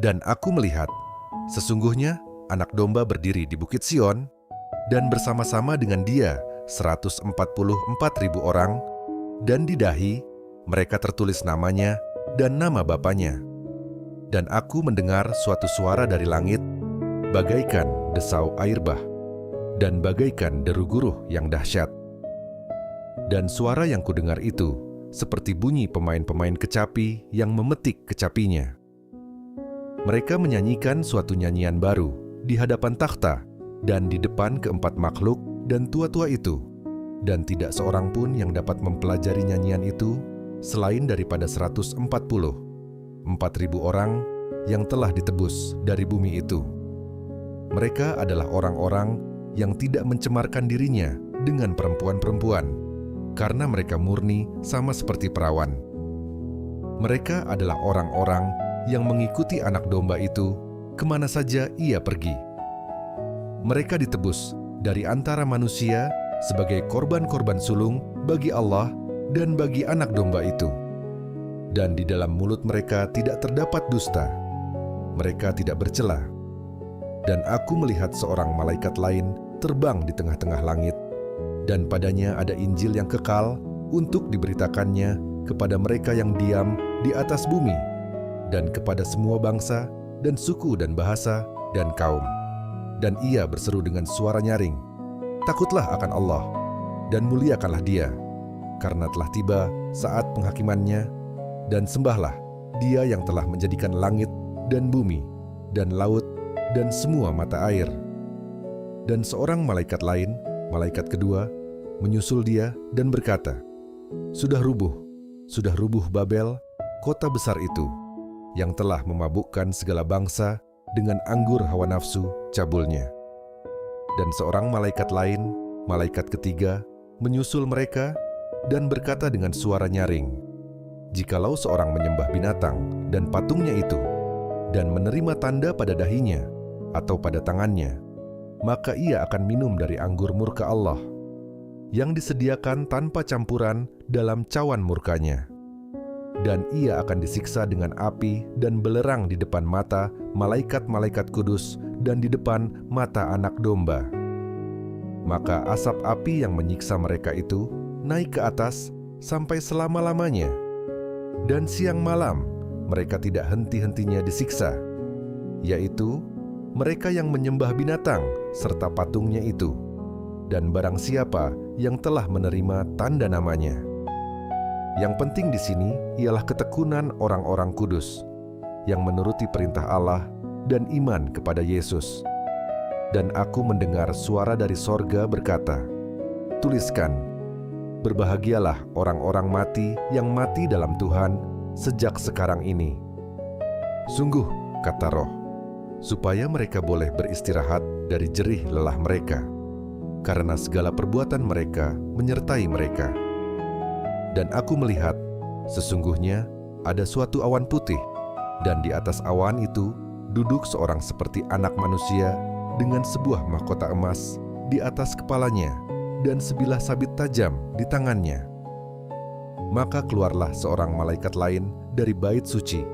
Dan aku melihat, sesungguhnya anak domba berdiri di Bukit Sion, dan bersama-sama dengan dia 144.000 orang, dan di dahi mereka tertulis namanya dan nama Bapanya. Dan aku mendengar suatu suara dari langit, bagaikan desau air bah, dan bagaikan deru guruh yang dahsyat. Dan suara yang kudengar itu seperti bunyi pemain-pemain kecapi yang memetik kecapinya. Mereka menyanyikan suatu nyanyian baru di hadapan takhta dan di depan keempat makhluk dan tua-tua itu, dan tidak seorang pun yang dapat mempelajari nyanyian itu selain daripada 144.000 orang yang telah ditebus dari bumi itu. Mereka adalah orang-orang yang tidak mencemarkan dirinya dengan perempuan-perempuan, karena mereka murni sama seperti perawan. Mereka adalah orang-orang yang mengikuti anak domba itu kemana saja ia pergi. Mereka ditebus dari antara manusia sebagai korban-korban sulung bagi Allah dan bagi anak domba itu. Dan di dalam mulut mereka tidak terdapat dusta. Mereka tidak bercela. Dan aku melihat seorang malaikat lain terbang di tengah-tengah langit, dan padanya ada Injil yang kekal untuk diberitakannya kepada mereka yang diam di atas bumi, dan kepada semua bangsa dan suku dan bahasa dan kaum. Dan ia berseru dengan suara nyaring, "Takutlah akan Allah, dan muliakanlah Dia, karena telah tiba saat penghakimannya, dan sembahlah Dia yang telah menjadikan langit dan bumi, dan laut, dan semua mata air." Dan seorang malaikat lain, malaikat kedua, menyusul dia dan berkata, sudah rubuh Babel, kota besar itu, yang telah memabukkan segala bangsa dengan anggur hawa nafsu cabulnya." Dan seorang malaikat lain, malaikat ketiga, menyusul mereka dan berkata dengan suara nyaring, "Jikalau seorang menyembah binatang dan patungnya itu, dan menerima tanda pada dahinya atau pada tangannya, maka ia akan minum dari anggur murka Allah, yang disediakan tanpa campuran dalam cawan murkanya. Dan ia akan disiksa dengan api dan belerang di depan mata malaikat-malaikat kudus dan di depan mata anak domba. Maka asap api yang menyiksa mereka itu naik ke atas sampai selama-lamanya. Dan siang malam mereka tidak henti-hentinya disiksa, yaitu mereka yang menyembah binatang serta patungnya itu, dan barang siapa yang telah menerima tanda namanya. Yang penting di sini ialah ketekunan orang-orang kudus yang menuruti perintah Allah dan iman kepada Yesus. Dan aku mendengar suara dari sorga berkata, "Tuliskan, berbahagialah orang-orang mati yang mati dalam Tuhan sejak sekarang ini. Sungguh," kata Roh, "supaya mereka boleh beristirahat dari jerih lelah mereka, karena segala perbuatan mereka menyertai mereka." Dan aku melihat, sesungguhnya ada suatu awan putih, dan di atas awan itu duduk seorang seperti anak manusia dengan sebuah mahkota emas di atas kepalanya dan sebilah sabit tajam di tangannya. Maka keluarlah seorang malaikat lain dari bait suci,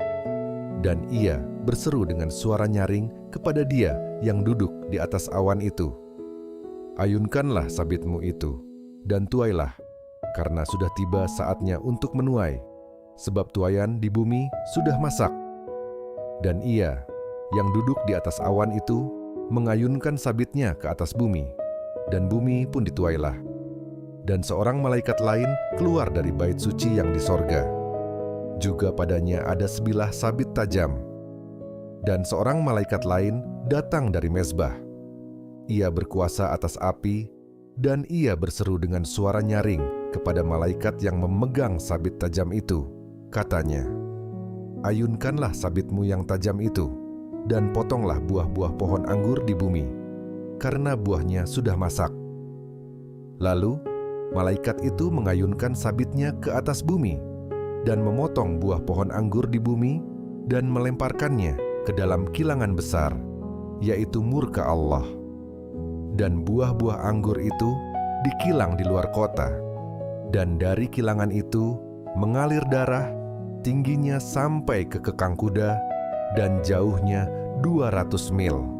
dan ia berseru dengan suara nyaring kepada dia yang duduk di atas awan itu, "Ayunkanlah sabitmu itu, dan tuailah, karena sudah tiba saatnya untuk menuai, sebab tuaian di bumi sudah masak." Dan ia yang duduk di atas awan itu mengayunkan sabitnya ke atas bumi, dan bumi pun dituailah. Dan seorang malaikat lain keluar dari bait suci yang di sorga. Juga padanya ada sebilah sabit tajam. Dan seorang malaikat lain datang dari mezbah. Ia berkuasa atas api, dan ia berseru dengan suara nyaring kepada malaikat yang memegang sabit tajam itu. Katanya, "Ayunkanlah sabitmu yang tajam itu, dan potonglah buah-buah pohon anggur di bumi, karena buahnya sudah masak." Lalu, malaikat itu mengayunkan sabitnya ke atas bumi, dan memotong buah pohon anggur di bumi, dan melemparkannya ke dalam kilangan besar, yaitu murka Allah. Dan buah-buah anggur itu dikilang di luar kota, dan dari kilangan itu mengalir darah tingginya sampai ke kekang kuda dan jauhnya 200 mil.